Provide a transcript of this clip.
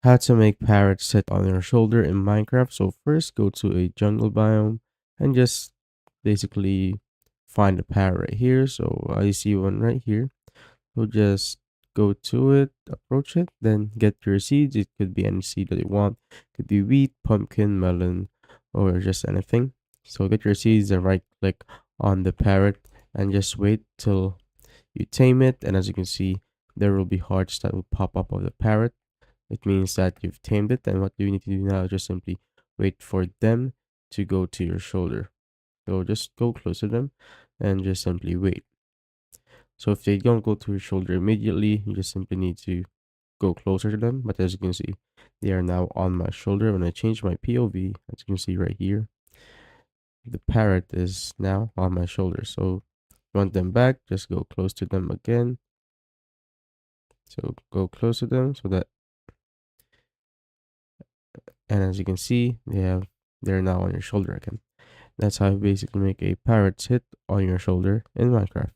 How to make parrots sit on your shoulder in Minecraft. So first go to a jungle biome and just basically find a parrot right here. So I see one right here. So just go to it, approach it, then get your seeds. It could be any seed that you want. It could be wheat, pumpkin, melon, or just anything. So get your seeds and right click on the parrot and just wait till you tame it. And as you can see, there will be hearts that will pop up of the parrot. It means that you've tamed it, and what you need to do now is just simply wait for them to go to your shoulder. So just go close to them and just simply wait. So if they don't go to your shoulder immediately, you just simply need to go closer to them. But as you can see, they are now on my shoulder. When I change my POV, as you can see right here, the parrot is now on my shoulder. So if you want them back, just go close to them again. So go close to them so that, and as you can see, they're now on your shoulder again. That's how you basically make a parrot sit on your shoulder in Minecraft.